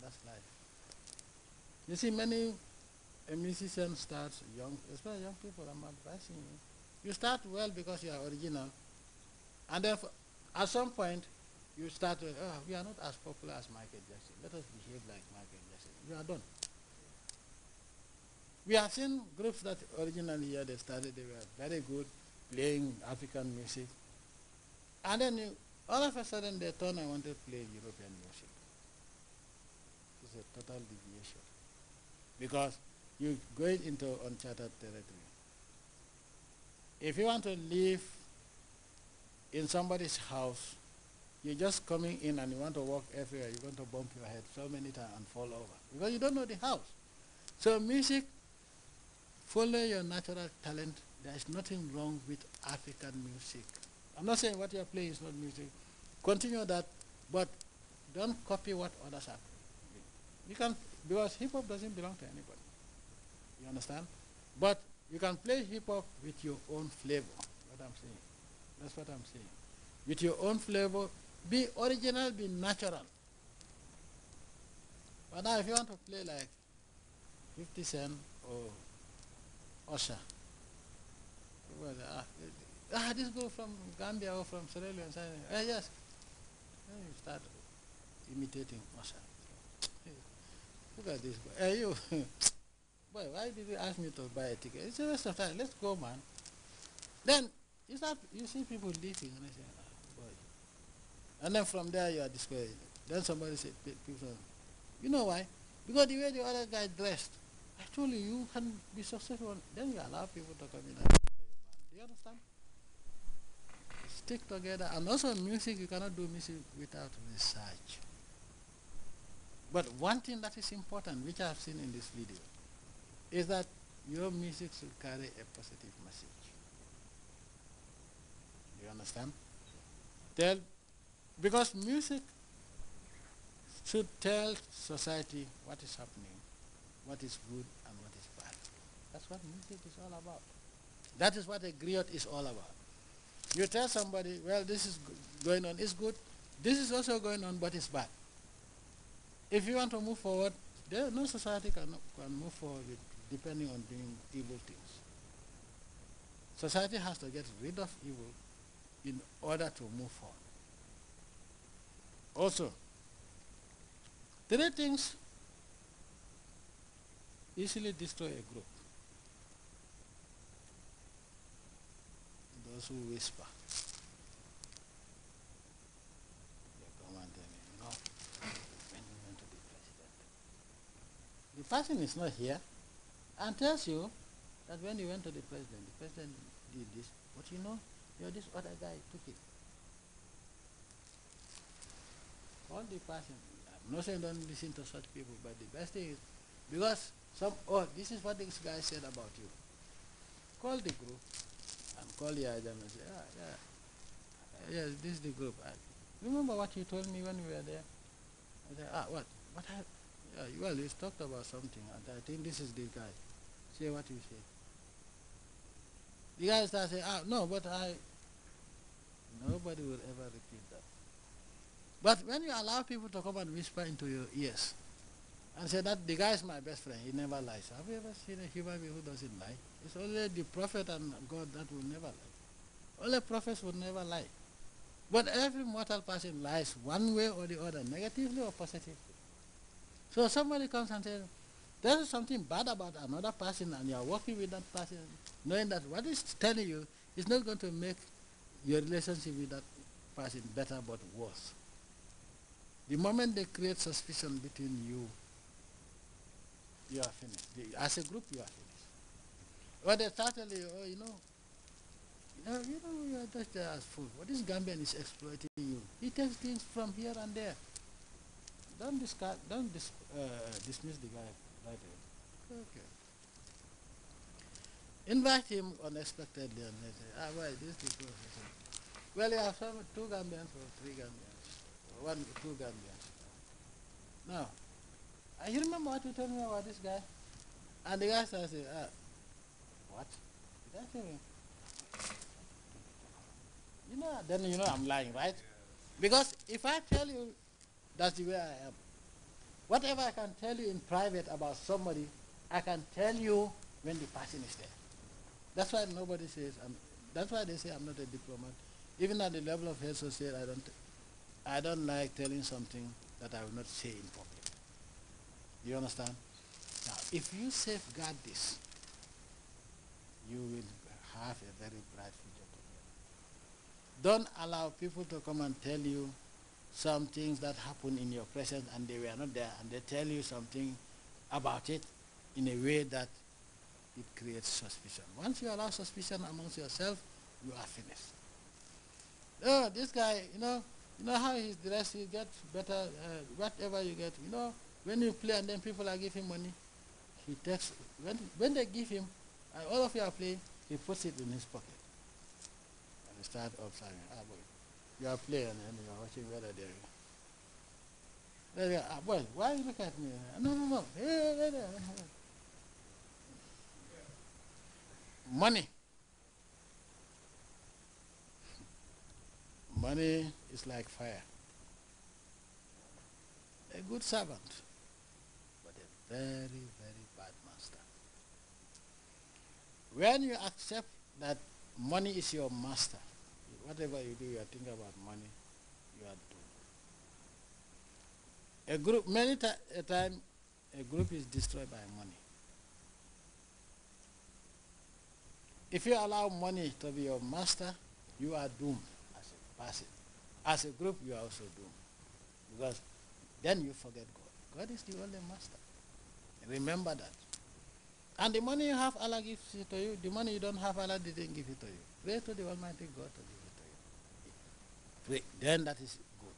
That's life. You see, many a musician starts young, especially young people. I'm advising you. You start well because you are original, and then at some point you start to, oh, we are not as popular as Michael Jackson. Let us behave like Michael Jackson. You are done. We have seen groups that originally here they started, they were very good playing African music. And then all of a sudden they turn and want to play European music. It's a total deviation. Because you're going into uncharted territory. If you want to live in somebody's house, you're just coming in and you want to walk everywhere, you're going to bump your head so many times and fall over. Because you don't know the house. So music, follow your natural talent. There is nothing wrong with African music. I'm not saying what you're playing is not music. Continue that, but don't copy what others are doing. You can, because hip-hop doesn't belong to anybody. You understand? But you can play hip-hop with your own flavor, what I'm saying. That's what I'm saying. With your own flavor, be original, be natural. But now if you want to play like 50 Cent or Usher, well, this go from Gambia or from Sierra Leone. Yes. Then you start imitating Usher. Hey, look at this boy. Hey, you. Boy, why did you ask me to buy a ticket? It's a waste of time. Let's go, man. Then you see people leaving, and I say, boy. And then from there you are discouraged. Then somebody said, people, you know why? Because the way the other guy dressed, I told you, you can be successful. Then you allow people to come in and play your band. Do you understand? Stick together. And also music, you cannot do music without research. But one thing that is important, which I have seen in this video, is that your music should carry a positive message. Do you understand? Because music should tell society what is happening, what is good and what is bad. That's what music is all about. That is what a griot is all about. You tell somebody, well, this is going on, it's good. This is also going on, but it's bad. If you want to move forward, no society can move forward depending on doing evil things. Society has to get rid of evil in order to move forward. Also, 3 things easily destroy a group. Those who whisper. They come and tell me, you know, when you went to be president, the person is not here and tells you that when you went to the president did this, but you know, this other guy took it. All the person, I'm not saying don't listen to such people, but the best thing is, because this is what this guy said about you. Call the group and call the agent and say, yes, this is the group. Remember what you told me when we were there? I said, what? Well, you talked about something, and I think this is the guy. Say what you say. The guy starts saying, no, but nobody will ever repeat that. But when you allow people to come and whisper into your ears and say that the guy is my best friend, he never lies. Have you ever seen a human being who doesn't lie? It's only the prophet and God that will never lie. Only prophets will never lie. But every mortal person lies one way or the other, negatively or positively. So somebody comes and says, there is something bad about another person and you are working with that person, knowing that what he's telling you is not going to make your relationship with that person better but worse. The moment they create suspicion between you, you are finished. As a group, you are finished. Or they start telling you, you are just there as fool. What this Gambian is exploiting you. He takes things from here and there. Don't dismiss the guy right away. Okay. Invite him unexpectedly and they say, why, this is the professor. Well, you have 2 Gambians or 3 Gambians. 2 Gambians. Now, you remember what you told me about this guy? And the guy starts saying, what? Did I tell you? Then I'm lying, right? Because if I tell you that's the way I am, Whatever I can tell you in private about somebody, I can tell you when the person is there. That's why nobody says, that's why they say I'm not a diplomat. Even at the level of head associate, I don't like telling something that I will not say in public. You understand? Now, if you safeguard this, you will have a very bright future together. Don't allow people to come and tell you some things that happen in your presence and they were not there, and they tell you something about it in a way that it creates suspicion. Once you allow suspicion amongst yourself, you are finished. Oh, this guy, you know how he's dressed, he gets better, whatever you get, when you play and then people are giving money, he takes, when they give him, and all of you are playing, he puts it in his pocket. And he starts observing, boy, you are playing and you are watching whether they're, boy, why you look at me? No. Hey. Money. Money is like fire. A good servant, but a very, very bad master. When you accept that money is your master, whatever you do, you are thinking about money, you are doomed. A group, a time, a group is destroyed by money. If you allow money to be your master, you are doomed as a person. As a group, you are also doomed. Because then you forget God. God is the only master. Remember that. And the money you have, Allah gives it to you. The money you don't have, Allah didn't give it to you. Pray to the Almighty God to give it to you. Pray. Then that is good.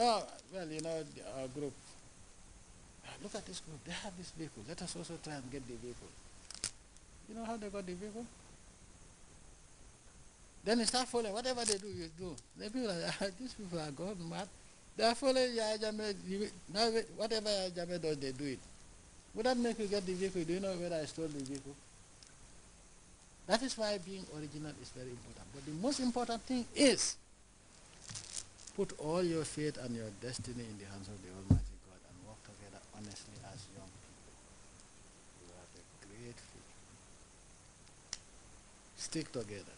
Oh, well, our group. Look at this group. They have this vehicle. Let us also try and get the vehicle. You know how they got the vehicle? Then you start following. Whatever they do, you do. The people are like, these people are gone mad. They are following Yahya Jammeh. Now, whatever Yahya Jammeh does, they do it. Would that make you get the vehicle? Do you know whether I stole the vehicle? That is why being original is very important. But the most important thing is put all your faith and your destiny in the hands of the Almighty God and work together honestly as young people. You have a great future. Stick together.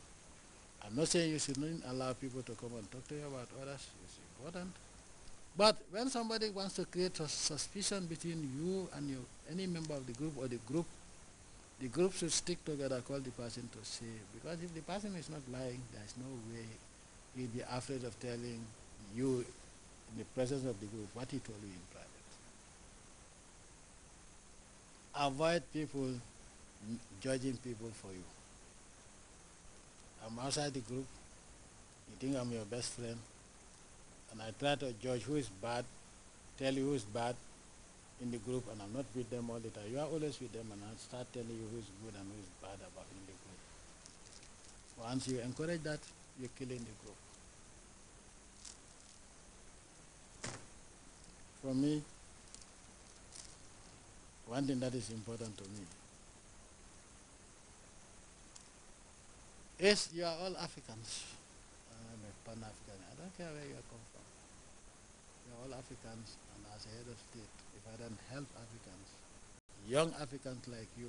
I'm not saying you shouldn't allow people to come and talk to you about others. It's important. But when somebody wants to create a suspicion between you and any member of the group or the group should stick together, call the person to say. Because if the person is not lying, there's no way he'll be afraid of telling you in the presence of the group what he told you in private. Avoid people judging people for you. I'm outside the group, you think I'm your best friend, and I try to judge who is bad, tell you who is bad in the group, and I'm not with them all the time. You are always with them, and I'll start telling you who is good and who is bad about in the group. Once you encourage that, you're killing the group. For me, one thing that is important to me is you are all Africans. I'm a Pan-African. I don't care where you come from. You are all Africans, and as a head of state, if I don't help Africans, young Africans like you,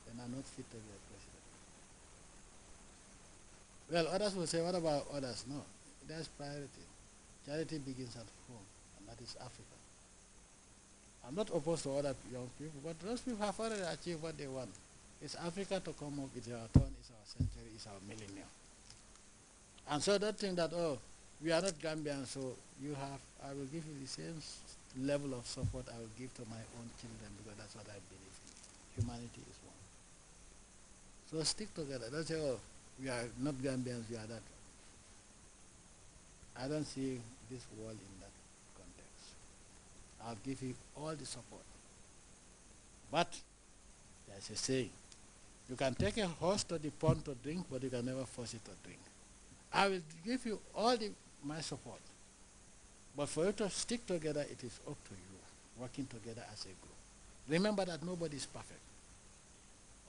then I'm not fit to be a president. Well, others will say, what about others? No, there's priority. Charity begins at home, and that is Africa. I'm not opposed to other young people, but those people have already achieved what they want. It's Africa to come up, it's our turn, it's our century, it's our millennium. And so don't think that, oh, we are not Gambians, so I will give you the same level of support I will give to my own children, because that's what I believe in. Humanity is one. So stick together. Don't say, oh, we are not Gambians, we are that. I don't see this world in that context. I'll give you all the support. But there's a saying, you can take a horse to the pond to drink, but you can never force it to drink. I will give you all my support. But for you to stick together, it is up to you, working together as a group. Remember that nobody is perfect.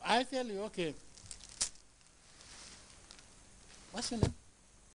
I tell you, okay, what's your name?